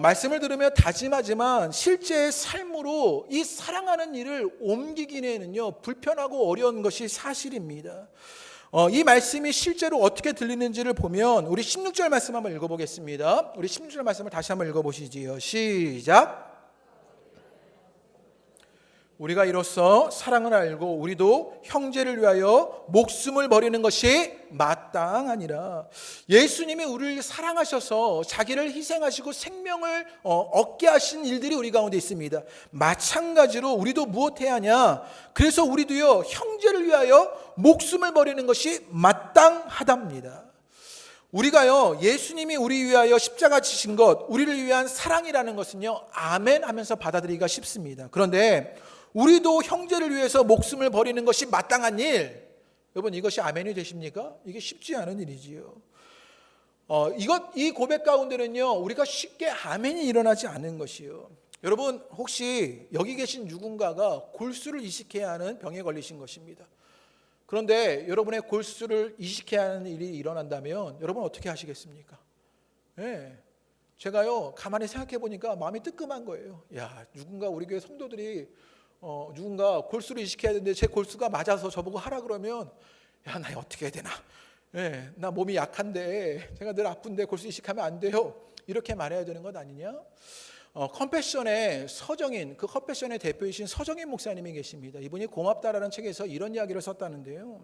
말씀을 들으며 다짐하지만 실제의 삶으로 이 사랑하는 일을 옮기기에는요 불편하고 어려운 것이 사실입니다. 이 말씀이 실제로 어떻게 들리는지를 보면 우리 16절 말씀 한번 읽어보겠습니다. 우리 16절 말씀을 다시 한번 읽어보시지요. 시작. 우리가 이로써 사랑을 알고 우리도 형제를 위하여 목숨을 버리는 것이 마땅하니라. 예수님이 우리를 사랑하셔서 자기를 희생하시고 생명을 얻게 하신 일들이 우리 가운데 있습니다. 마찬가지로 우리도 무엇해야 하냐? 그래서 우리도요 형제를 위하여 목숨을 버리는 것이 마땅하답니다. 우리가요 예수님이 우리 위하여 십자가 지신 것, 우리를 위한 사랑이라는 것은요 아멘 하면서 받아들이기가 쉽습니다. 그런데 우리도 형제를 위해서 목숨을 버리는 것이 마땅한 일, 여러분 이것이 아멘이 되십니까? 이게 쉽지 않은 일이지요. 이 고백 가운데는요 우리가 쉽게 아멘이 일어나지 않는 것이요. 여러분 혹시 여기 계신 누군가가 골수를 이식해야 하는 병에 걸리신 것입니다. 그런데 여러분의 골수를 이식해야 하는 일이 일어난다면 여러분 어떻게 하시겠습니까? 네. 제가요 가만히 생각해 보니까 마음이 뜨끔한 거예요. 야, 누군가 우리 교회 성도들이 누군가 골수를 이식해야 되는데 제 골수가 맞아서 저보고 하라 그러면 야, 나 어떻게 해야 되나? 네, 나 몸이 약한데 제가 늘 아픈데 골수 이식하면 안 돼요. 이렇게 말해야 되는 것 아니냐? 컴패션의 서정인, 그 컴패션의 대표이신 서정인 목사님이 계십니다. 이분이 고맙다라는 책에서 이런 이야기를 썼다는데요.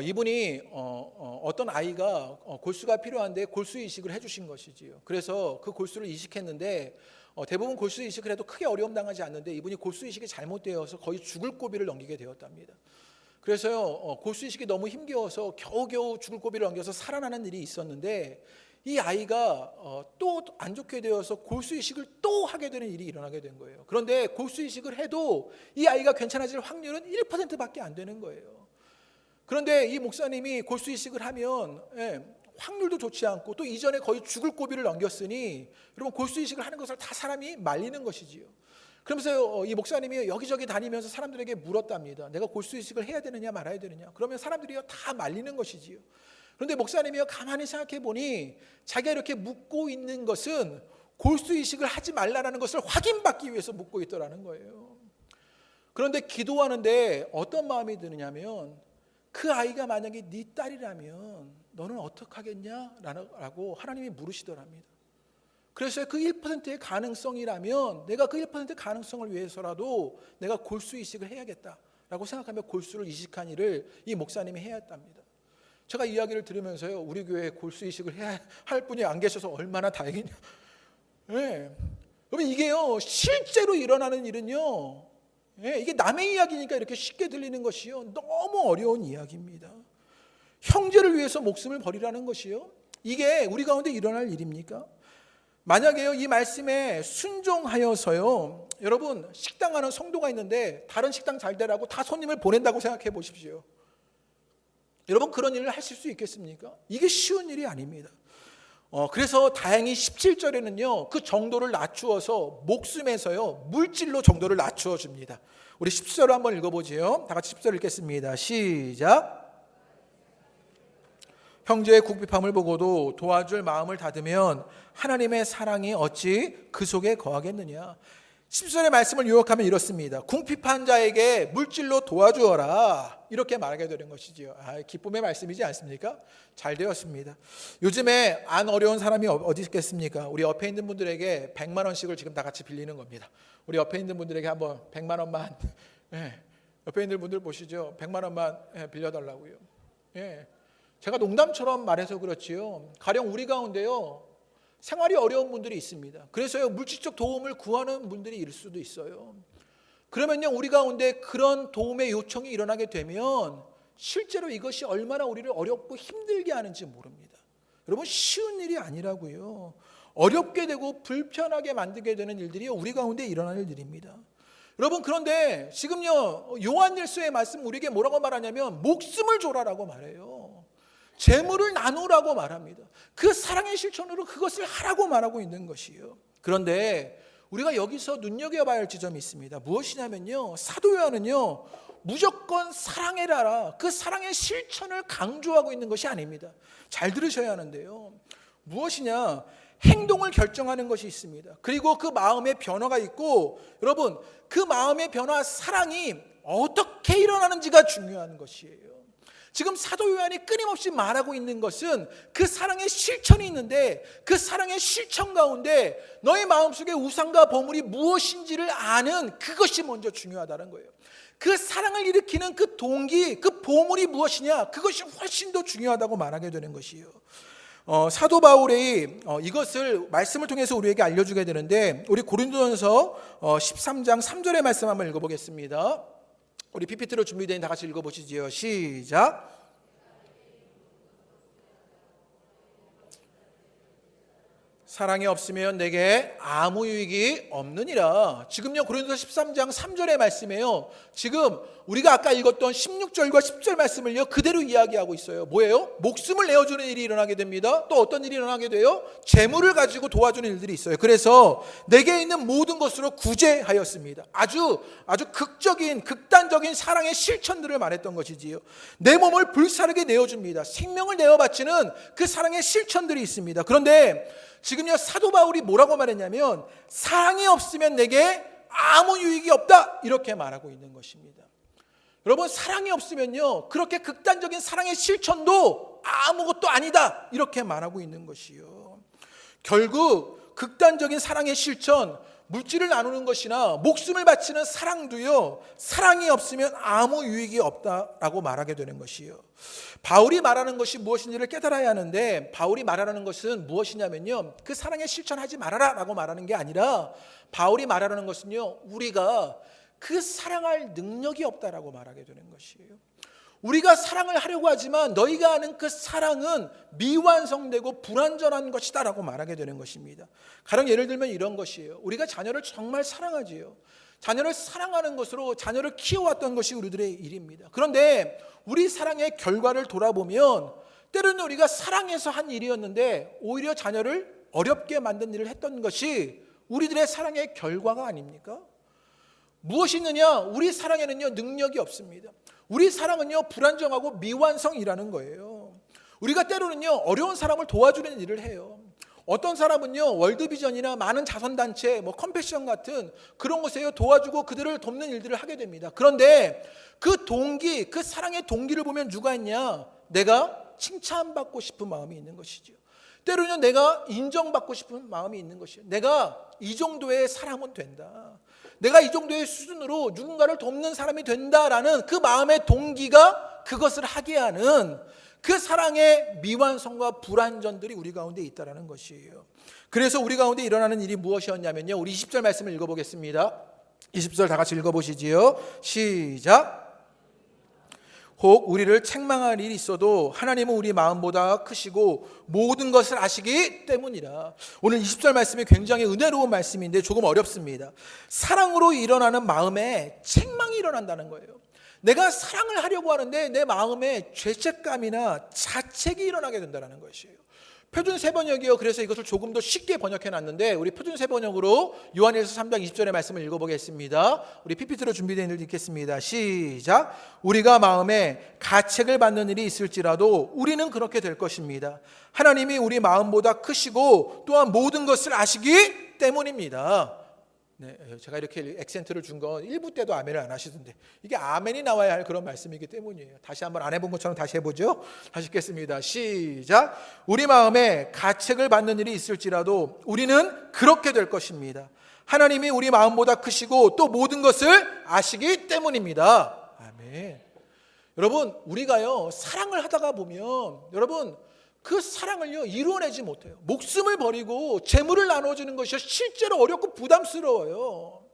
이분이 어떤 아이가 골수가 필요한데 골수 이식을 해주신 것이지요. 그래서 그 골수를 이식했는데 대부분 골수 이식을 해도 크게 어려움 당하지 않는데 이분이 골수 이식이 잘못되어서 거의 죽을 고비를 넘기게 되었답니다. 그래서요 골수 이식이 너무 힘겨워서 겨우겨우 죽을 고비를 넘겨서 살아나는 일이 있었는데 이 아이가 또 안 좋게 되어서 골수이식을 또 하게 되는 일이 일어나게 된 거예요. 그런데 골수이식을 해도 이 아이가 괜찮아질 확률은 1%밖에 안 되는 거예요. 그런데 이 목사님이 골수이식을 하면 확률도 좋지 않고 또 이전에 거의 죽을 고비를 넘겼으니 여러분 골수이식을 하는 것을 다 사람이 말리는 것이지요. 그러면서 이 목사님이 여기저기 다니면서 사람들에게 물었답니다. 내가 골수이식을 해야 되느냐 말아야 되느냐. 그러면 사람들이 다 말리는 것이지요. 그런데 목사님이 가만히 생각해 보니 자기가 이렇게 묻고 있는 것은 골수이식을 하지 말라는 것을 확인받기 위해서 묻고 있더라는 거예요. 그런데 기도하는데 어떤 마음이 드느냐면 그 아이가 만약에 네 딸이라면 너는 어떻게 하겠냐라고 하나님이 물으시더랍니다. 그래서 그 1%의 가능성이라면 내가 그 1%의 가능성을 위해서라도 내가 골수이식을 해야겠다라고 생각하며 골수를 이식한 일을 이 목사님이 해야 했답니다. 제가 이야기를 들으면서요, 우리 교회에 골수이식을 해야 할 분이 안 계셔서 얼마나 다행이냐. 여러분 이게요 실제로 일어나는 일은요, 이게 남의 이야기니까 이렇게 쉽게 들리는 것이요 너무 어려운 이야기입니다. 형제를 위해서 목숨을 버리라는 것이요, 이게 우리 가운데 일어날 일입니까? 만약에요 이 말씀에 순종하여서요, 여러분 식당 가는 성도가 있는데 다른 식당 잘 되라고 다 손님을 보낸다고 생각해 보십시오. 여러분 그런 일을 하실 수 있겠습니까? 이게 쉬운 일이 아닙니다. 그래서 다행히 17절에는요 그 정도를 낮추어서 목숨에서요 물질로 정도를 낮추어 줍니다. 우리 10절을 한번 읽어보지요. 다 같이 10절 읽겠습니다. 시작. 형제의 궁핍함을 보고도 도와줄 마음을 닫으면 하나님의 사랑이 어찌 그 속에 거하겠느냐. 10절의 말씀을 요약하면 이렇습니다. 궁핍한 자에게 물질로 도와주어라, 이렇게 말하게 되는 것이지요. 기쁨의 말씀이지 않습니까? 잘 되었습니다. 요즘에 안 어려운 사람이 어디 있겠습니까? 우리 옆에 있는 분들에게 100만 원씩을 지금 다 같이 빌리는 겁니다. 우리 옆에 있는 분들에게 한번 100만 원만 옆에 있는 분들 보시죠. 100만 원만 빌려달라고요. 제가 농담처럼 말해서 그렇지요, 가령 우리 가운데요 생활이 어려운 분들이 있습니다. 그래서요 물질적 도움을 구하는 분들이 있을 수도 있어요. 그러면요 우리 가운데 그런 도움의 요청이 일어나게 되면 실제로 이것이 얼마나 우리를 어렵고 힘들게 하는지 모릅니다. 여러분 쉬운 일이 아니라고요. 어렵게 되고 불편하게 만들게 되는 일들이 우리 가운데 일어날 일입니다. 여러분 그런데 지금요 요한일서의 말씀 우리에게 뭐라고 말하냐면 목숨을 줘라라고 말해요. 재물을 나누라고 말합니다. 그 사랑의 실천으로 그것을 하라고 말하고 있는 것이에요. 그런데 우리가 여기서 눈여겨봐야 할 지점이 있습니다. 무엇이냐면요, 사도 요한은요 무조건 사랑해라, 그 사랑의 실천을 강조하고 있는 것이 아닙니다. 잘 들으셔야 하는데요, 무엇이냐, 행동을 결정하는 것이 있습니다. 그리고 그 마음의 변화가 있고, 여러분 그 마음의 변화, 사랑이 어떻게 일어나는지가 중요한 것이에요. 지금 사도 요한이 끊임없이 말하고 있는 것은 그 사랑의 실천이 있는데, 그 사랑의 실천 가운데 너의 마음속에 우상과 보물이 무엇인지를 아는 그것이 먼저 중요하다는 거예요. 그 사랑을 일으키는 그 동기, 그 보물이 무엇이냐, 그것이 훨씬 더 중요하다고 말하게 되는 것이에요. 사도 바울이 이것을 말씀을 통해서 우리에게 알려주게 되는데, 우리 고린도전서 13장 3절의 말씀 한번 읽어보겠습니다. 우리 PPT로 준비된 다 같이 읽어보시지요. 시작. 사랑이 없으면 내게 아무 유익이 없느니라. 지금요 고린도서 13장 3절의 말씀이에요. 지금 우리가 아까 읽었던 16절과 10절 말씀을요 그대로 이야기하고 있어요. 뭐예요? 목숨을 내어주는 일이 일어나게 됩니다. 또 어떤 일이 일어나게 돼요? 재물을 가지고 도와주는 일들이 있어요. 그래서 내게 있는 모든 것으로 구제하였습니다. 아주 극단적인 사랑의 실천들을 말했던 것이지요. 내 몸을 불사르게 내어줍니다. 생명을 내어바치는 그 사랑의 실천들이 있습니다. 그런데 지금요 사도 바울이 뭐라고 말했냐면, 사랑이 없으면 내게 아무 유익이 없다, 이렇게 말하고 있는 것입니다. 여러분 사랑이 없으면요 그렇게 극단적인 사랑의 실천도 아무것도 아니다, 이렇게 말하고 있는 것이요. 결국 극단적인 사랑의 실천, 물질을 나누는 것이나 목숨을 바치는 사랑도요 사랑이 없으면 아무 유익이 없다라고 말하게 되는 것이요. 바울이 말하는 것이 무엇인지를 깨달아야 하는데, 바울이 말하는 것은 무엇이냐면요, 그 사랑의 실천하지 말아라 라고 말하는 게 아니라, 바울이 말하는 것은요 우리가 그 사랑할 능력이 없다라고 말하게 되는 것이에요. 우리가 사랑을 하려고 하지만 너희가 아는 그 사랑은 미완성되고 불완전한 것이다 라고 말하게 되는 것입니다. 가령 예를 들면 이런 것이에요. 우리가 자녀를 정말 사랑하지요. 자녀를 사랑하는 것으로 자녀를 키워왔던 것이 우리들의 일입니다. 그런데 우리 사랑의 결과를 돌아보면 때로는 우리가 사랑해서 한 일이었는데 오히려 자녀를 어렵게 만든 일을 했던 것이 우리들의 사랑의 결과가 아닙니까? 무엇이 있느냐? 우리 사랑에는요 능력이 없습니다. 우리 사랑은요 불안정하고 미완성이라는 거예요. 우리가 때로는요 어려운 사람을 도와주는 일을 해요. 어떤 사람은요 월드비전이나 많은 자선단체, 컴패션 같은 그런 곳에요 도와주고 그들을 돕는 일들을 하게 됩니다. 그런데 그 동기, 그 사랑의 동기를 보면 누가 있냐? 내가 칭찬받고 싶은 마음이 있는 것이죠. 때로는 내가 인정받고 싶은 마음이 있는 것이에요. 내가 이 정도의 사람은 된다. 내가 이 정도의 수준으로 누군가를 돕는 사람이 된다라는 그 마음의 동기가 그것을 하게 하는 그 사랑의 미완성과 불완전들이 우리 가운데 있다는 것이에요. 그래서 우리 가운데 일어나는 일이 무엇이었냐면요, 우리 20절 말씀을 읽어보겠습니다. 20절 다 같이 읽어보시지요. 시작. 혹 우리를 책망할 일이 있어도 하나님은 우리 마음보다 크시고 모든 것을 아시기 때문이라. 오늘 20절 말씀이 굉장히 은혜로운 말씀인데 조금 어렵습니다. 사랑으로 일어나는 마음에 책망이 일어난다는 거예요. 내가 사랑을 하려고 하는데 내 마음에 죄책감이나 자책이 일어나게 된다는 것이에요. 표준 세번역이요. 그래서 이것을 조금 더 쉽게 번역해 놨는데 우리 표준 세번역으로 요한일서 3장 20절의 말씀을 읽어보겠습니다. 우리 PPT로 준비된 일 읽겠습니다. 시작. 우리가 마음에 가책을 받는 일이 있을지라도 우리는 그렇게 될 것입니다. 하나님이 우리 마음보다 크시고 또한 모든 것을 아시기 때문입니다. 네, 제가 이렇게 액센트를 준 건 1부 때도 아멘을 안 하시던데 이게 아멘이 나와야 할 그런 말씀이기 때문이에요. 다시 한번 안 해본 것처럼 다시 해보죠. 다시 읽겠습니다. 시작. 우리 마음에 가책을 받는 일이 있을지라도 우리는 그렇게 될 것입니다. 하나님이 우리 마음보다 크시고 또 모든 것을 아시기 때문입니다. 아멘. 여러분, 우리가요 사랑을 하다가 보면 여러분 그 사랑을요 이루어내지 못해요. 목숨을 버리고 재물을 나눠주는 것이 실제로 어렵고 부담스러워요.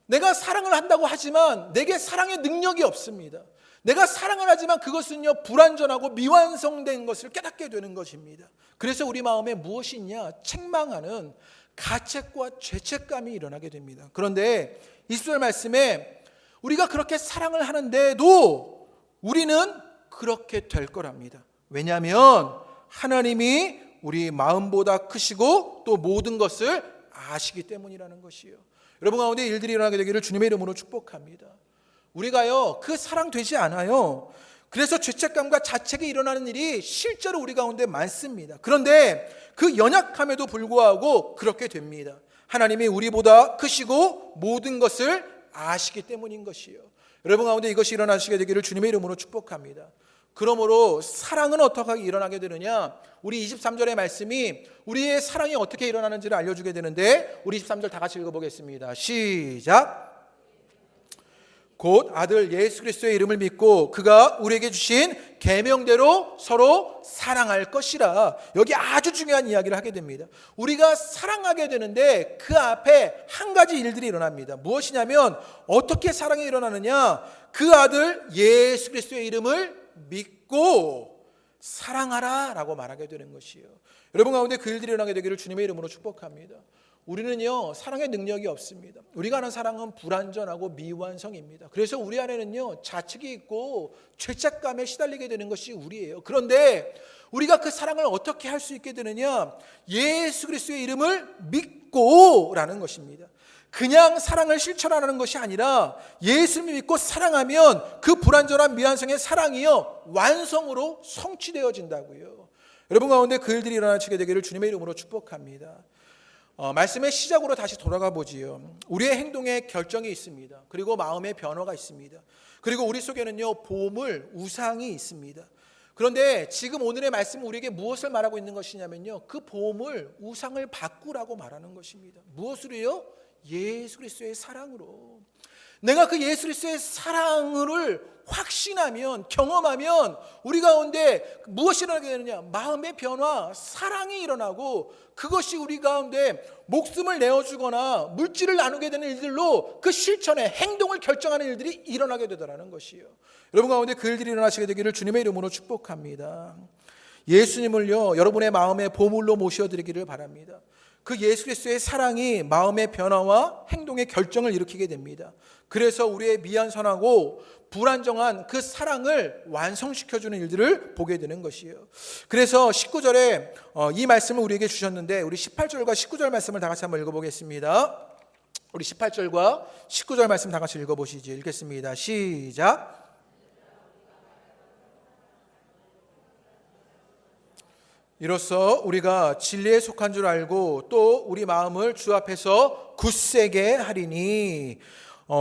내가 사랑을 한다고 하지만 내게 사랑의 능력이 없습니다. 내가 사랑을 하지만 그것은요 불완전하고 미완성된 것을 깨닫게 되는 것입니다. 그래서 우리 마음에 무엇이 있냐? 책망하는 가책과 죄책감이 일어나게 됩니다. 그런데 20절 말씀에 우리가 그렇게 사랑을 하는데도 우리는 그렇게 될 거랍니다. 왜냐하면 하나님이 우리 마음보다 크시고 또 모든 것을 아시기 때문이라는 것이에요. 여러분 가운데 일들이 일어나게 되기를 주님의 이름으로 축복합니다. 우리가요 그 사랑 되지 않아요. 그래서 죄책감과 자책이 일어나는 일이 실제로 우리 가운데 많습니다. 그런데 그 연약함에도 불구하고 그렇게 됩니다. 하나님이 우리보다 크시고 모든 것을 아시기 때문인 것이에요. 여러분 가운데 이것이 일어나시게 되기를 주님의 이름으로 축복합니다. 그러므로 사랑은 어떻게 일어나게 되느냐? 우리 23절의 말씀이 우리의 사랑이 어떻게 일어나는지를 알려주게 되는데 우리 23절 다 같이 읽어보겠습니다. 시작. 곧 아들 예수 그리스도의 이름을 믿고 그가 우리에게 주신 계명대로 서로 사랑할 것이라. 여기 아주 중요한 이야기를 하게 됩니다. 우리가 사랑하게 되는데 그 앞에 한 가지 일들이 일어납니다. 무엇이냐면 어떻게 사랑이 일어나느냐? 그 아들 예수 그리스도의 이름을 믿고 사랑하라 라고 말하게 되는 것이에요. 여러분 가운데 그 일들이 일어나게 되기를 주님의 이름으로 축복합니다. 우리는요 사랑의 능력이 없습니다. 우리가 아는 사랑은 불완전하고 미완성입니다. 그래서 우리 안에는요 자책이 있고 죄책감에 시달리게 되는 것이 우리예요. 그런데 우리가 그 사랑을 어떻게 할 수 있게 되느냐? 예수 그리스도의 이름을 믿고 라는 것입니다. 그냥 사랑을 실천하는 것이 아니라 예수를 믿고 사랑하면 그 불완전한 미완성의 사랑이요 완성으로 성취되어진다고요. 여러분 가운데 그 일들이 일어나시게 되기를 주님의 이름으로 축복합니다. 말씀의 시작으로 다시 돌아가 보지요. 우리의 행동에 결정이 있습니다. 그리고 마음의 변화가 있습니다. 그리고 우리 속에는요 보물, 우상이 있습니다. 그런데 지금 오늘의 말씀은 우리에게 무엇을 말하고 있는 것이냐면요 그 보물, 우상을 바꾸라고 말하는 것입니다. 무엇으로요? 예수 그리스도의 사랑으로. 내가 그 예수 그리스도의 사랑을 확신하면, 경험하면 우리 가운데 무엇이 일어나게 되느냐? 마음의 변화, 사랑이 일어나고, 그것이 우리 가운데 목숨을 내어주거나 물질을 나누게 되는 일들로 그 실천의 행동을 결정하는 일들이 일어나게 되더라는 것이요. 여러분 가운데 그 일들이 일어나시게 되기를 주님의 이름으로 축복합니다. 예수님을요, 여러분의 마음의 보물로 모셔드리기를 바랍니다. 그 예수 그리스도의 사랑이 마음의 변화와 행동의 결정을 일으키게 됩니다. 그래서 우리의 미완전하고 불안정한 그 사랑을 완성시켜주는 일들을 보게 되는 것이에요. 그래서 19절에 이 말씀을 우리에게 주셨는데, 우리 18절과 19절 말씀을 다 같이 한번 읽어보겠습니다. 우리 18절과 19절 말씀 다 같이 읽어보시죠. 읽겠습니다. 시작. 이로써 우리가 진리에 속한 줄 알고 또 우리 마음을 주 앞에서 굳세게 하리니.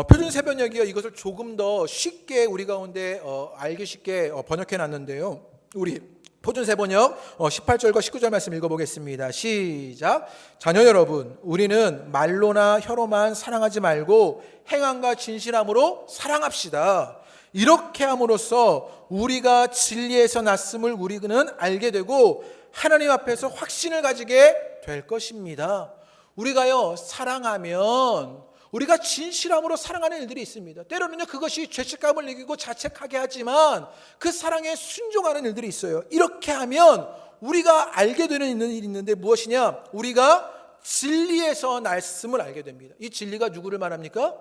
표준 새번역이요, 이것을 조금 더 쉽게 우리 가운데 알기 쉽게 번역해 놨는데요, 우리 표준 새번역 18절과 19절 말씀 읽어보겠습니다. 시작. 자녀 여러분, 우리는 말로나 혀로만 사랑하지 말고 행함과 진실함으로 사랑합시다. 이렇게 함으로써 우리가 진리에서 났음을 우리는 알게 되고 하나님 앞에서 확신을 가지게 될 것입니다. 우리가요, 사랑하면 우리가 진실함으로 사랑하는 일들이 있습니다. 때로는요, 그것이 죄책감을 이기고 자책하게 하지만 그 사랑에 순종하는 일들이 있어요. 이렇게 하면 우리가 알게 되는 일이 있는데 무엇이냐? 우리가 진리에서 났음을 알게 됩니다. 이 진리가 누구를 말합니까?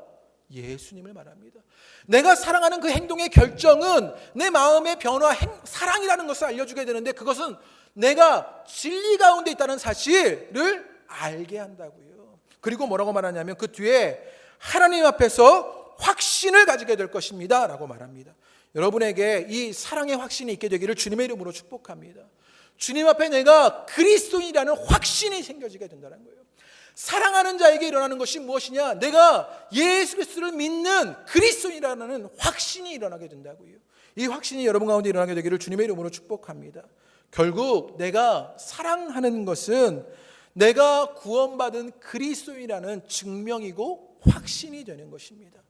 예수님을 말합니다. 내가 사랑하는 그 행동의 결정은 내 마음의 변화, 사랑이라는 것을 알려주게 되는데, 그것은 내가 진리 가운데 있다는 사실을 알게 한다고요. 그리고 뭐라고 말하냐면 그 뒤에 하나님 앞에서 확신을 가지게 될 것입니다 라고 말합니다. 여러분에게 이 사랑의 확신이 있게 되기를 주님의 이름으로 축복합니다. 주님 앞에 내가 그리스도인이라는 확신이 생겨지게 된다는 거예요. 사랑하는 자에게 일어나는 것이 무엇이냐? 내가 예수 그리스도를 믿는 그리스도인이라는 확신이 일어나게 된다고요. 이 확신이 여러분 가운데 일어나게 되기를 주님의 이름으로 축복합니다. 결국 내가 사랑하는 것은 내가 구원받은 그리스도인이라는 증명이고 확신이 되는 것입니다.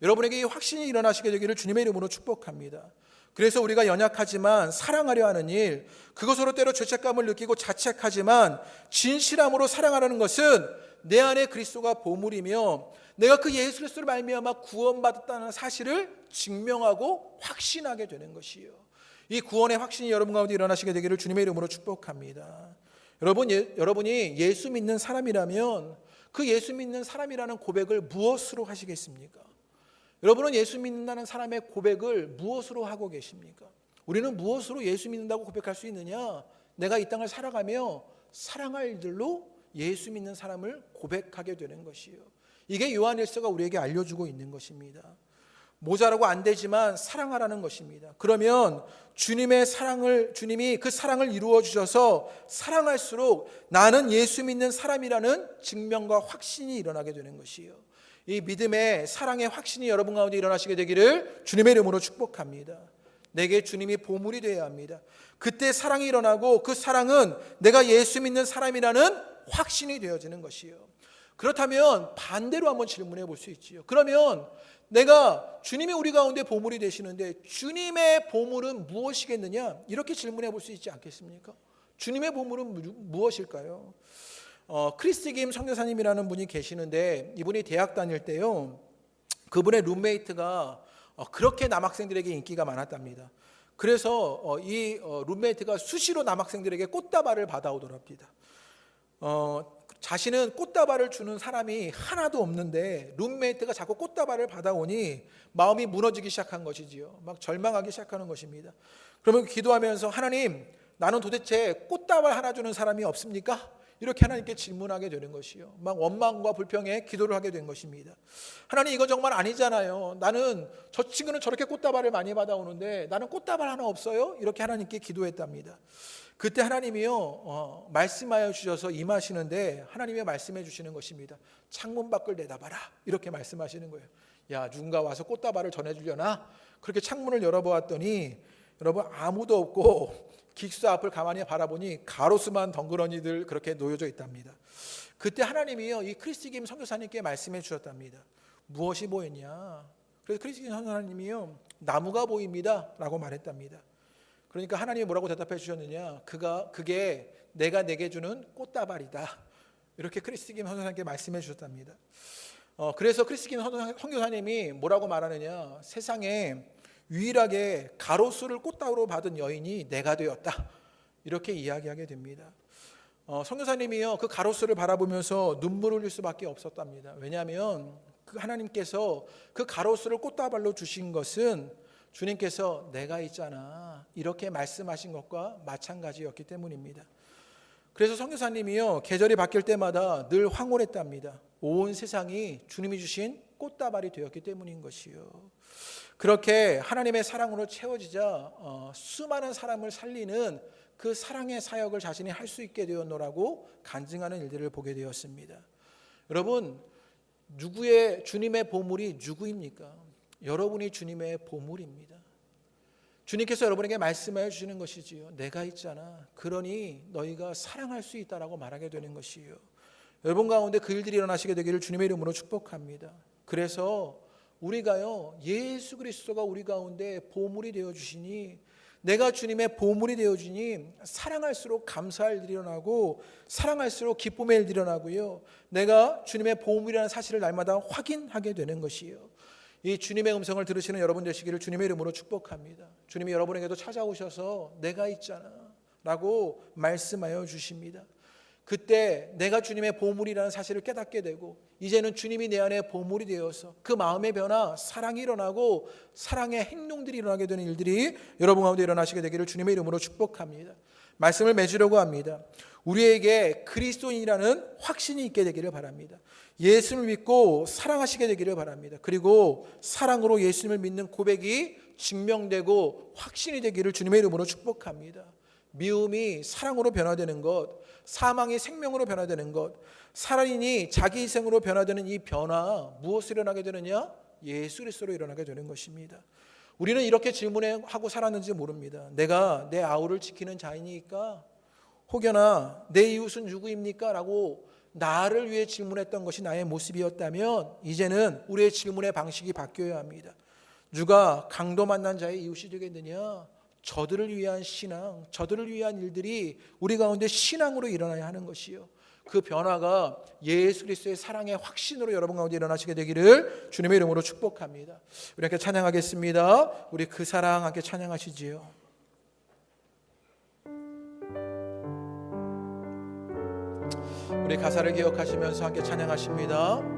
여러분에게 이 확신이 일어나시게 되기를 주님의 이름으로 축복합니다. 그래서 우리가 연약하지만 사랑하려 하는 일, 그것으로 때로 죄책감을 느끼고 자책하지만 진실함으로 사랑하라는 것은 내 안에 그리스도가 보물이며 내가 그 예수 그리스도를 말미암아 구원받았다는 사실을 증명하고 확신하게 되는 것이요. 이 구원의 확신이 여러분 가운데 일어나시게 되기를 주님의 이름으로 축복합니다. 여러분이 예수 믿는 사람이라면 그 예수 믿는 사람이라는 고백을 무엇으로 하시겠습니까? 여러분은 예수 믿는다는 사람의 고백을 무엇으로 하고 계십니까? 우리는 무엇으로 예수 믿는다고 고백할 수 있느냐? 내가 이 땅을 살아가며 사랑할 일들로 예수 믿는 사람을 고백하게 되는 것이요. 이게 요한일서가 우리에게 알려주고 있는 것입니다. 모자라고 안 되지만 사랑하라는 것입니다. 그러면 주님이 그 사랑을 이루어 주셔서 사랑할수록 나는 예수 믿는 사람이라는 증명과 확신이 일어나게 되는 것이요. 이 믿음의 사랑의 확신이 여러분 가운데 일어나시게 되기를 주님의 이름으로 축복합니다. 내게 주님이 보물이 되어야 합니다. 그때 사랑이 일어나고 그 사랑은 내가 예수 믿는 사람이라는 확신이 되어지는 것이요. 그렇다면 반대로 한번 질문해 볼 수 있지요. 그러면 내가 주님이 우리 가운데 보물이 되시는데 주님의 보물은 무엇이겠느냐? 이렇게 질문해 볼 수 있지 않겠습니까? 주님의 보물은 무엇일까요? 크리스 김 선교사님이라는 분이 계시는데 이분이 대학 다닐 때요, 그분의 룸메이트가 그렇게 남학생들에게 인기가 많았답니다. 그래서 이 룸메이트가 수시로 남학생들에게 꽃다발을 받아오더랍니다. 자신은 꽃다발을 주는 사람이 하나도 없는데 룸메이트가 자꾸 꽃다발을 받아오니 마음이 무너지기 시작한 것이지요. 막 절망하기 시작하는 것입니다. 그러면 기도하면서 하나님, 나는 도대체 꽃다발 하나 주는 사람이 없습니까? 이렇게 하나님께 질문하게 되는 것이요. 막 원망과 불평에 기도를 하게 된 것입니다. 하나님, 이건 정말 아니잖아요. 나는 저 친구는 저렇게 꽃다발을 많이 받아오는데 나는 꽃다발 하나 없어요? 이렇게 하나님께 기도했답니다. 그때 하나님이요, 말씀하여 주셔서 임하시는데 하나님이 말씀해 주시는 것입니다. 창문 밖을 내다봐라, 이렇게 말씀하시는 거예요. 야, 누군가 와서 꽃다발을 전해주려나? 그렇게 창문을 열어보았더니 여러분, 아무도 없고 기숙사 앞을 가만히 바라보니 가로수만 덩그러니들 그렇게 놓여져 있답니다. 그때 하나님이요, 이 크리스 김 선교사님께 말씀해 주셨답니다. 무엇이 보였냐? 그래서 크리스찬 하나님이요, 나무가 보입니다 라고 말했답니다. 그러니까 하나님이 뭐라고 대답해 주셨느냐, 그게 내가 내게 주는 꽃다발이다, 이렇게 크리스김 선교사님께 말씀해 주셨답니다. 그래서 크리스김 선교사님이 뭐라고 말하느냐, 세상에 유일하게 가로수를 꽃다발로 받은 여인이 내가 되었다, 이렇게 이야기하게 됩니다. 선교사님이요, 그 가로수를 바라보면서 눈물을 흘릴 수밖에 없었답니다. 왜냐하면 그 하나님께서 그 가로수를 꽃다발로 주신 것은 주님께서 내가 있잖아, 이렇게 말씀하신 것과 마찬가지였기 때문입니다. 그래서 선교사님이요, 계절이 바뀔 때마다 늘 황홀했답니다. 온 세상이 주님이 주신 꽃다발이 되었기 때문인 것이요. 그렇게 하나님의 사랑으로 채워지자 수많은 사람을 살리는 그 사랑의 사역을 자신이 할 수 있게 되었노라고 간증하는 일들을 보게 되었습니다. 여러분, 주님의 보물이 누구입니까? 여러분이 주님의 보물입니다. 주님께서 여러분에게 말씀해 주시는 것이지요. 내가 있잖아, 그러니 너희가 사랑할 수 있다라고 말하게 되는 것이요. 여러분 가운데 그 일들이 일어나시게 되기를 주님의 이름으로 축복합니다. 그래서 우리가요, 예수 그리스도가 우리 가운데 보물이 되어 주시니, 내가 주님의 보물이 되어 주니 사랑할수록 감사할 일이 일어나고 사랑할수록 기쁨의 일이 일어나고요, 내가 주님의 보물이라는 사실을 날마다 확인하게 되는 것이요. 이 주님의 음성을 들으시는 여러분 되시기를 주님의 이름으로 축복합니다. 주님이 여러분에게도 찾아오셔서 내가 있잖아 라고 말씀하여 주십니다. 그때 내가 주님의 보물이라는 사실을 깨닫게 되고, 이제는 주님이 내 안에 보물이 되어서 그 마음의 변화, 사랑이 일어나고 사랑의 행동들이 일어나게 되는 일들이 여러분 가운데 일어나시게 되기를 주님의 이름으로 축복합니다. 말씀을 맺으려고 합니다. 우리에게 그리스도인이라는 확신이 있게 되기를 바랍니다. 예수를 믿고 사랑하시게 되기를 바랍니다. 그리고 사랑으로 예수님을 믿는 고백이 증명되고 확신이 되기를 주님의 이름으로 축복합니다. 미움이 사랑으로 변화되는 것, 사망이 생명으로 변화되는 것, 살인이 자기 희생으로 변화되는 이 변화, 무엇으로 일어나게 되느냐? 예수 그리스도로 일어나게 되는 것입니다. 우리는 이렇게 질문하고 살았는지 모릅니다. 내가 내 아우를 지키는 자이니까? 혹여나 내 이웃은 누구입니까? 라고 나를 위해 질문했던 것이 나의 모습이었다면, 이제는 우리의 질문의 방식이 바뀌어야 합니다. 누가 강도 만난 자의 이웃이 되겠느냐? 저들을 위한 신앙, 저들을 위한 일들이 우리 가운데 신앙으로 일어나야 하는 것이요. 그 변화가 예수 그리스도의 사랑의 확신으로 여러분 가운데 일어나시게 되기를 주님의 이름으로 축복합니다. 우리 함께 찬양하겠습니다. 우리 그 사랑 함께 찬양하시지요. 우리 가사를 기억하시면서 함께 찬양하십니다.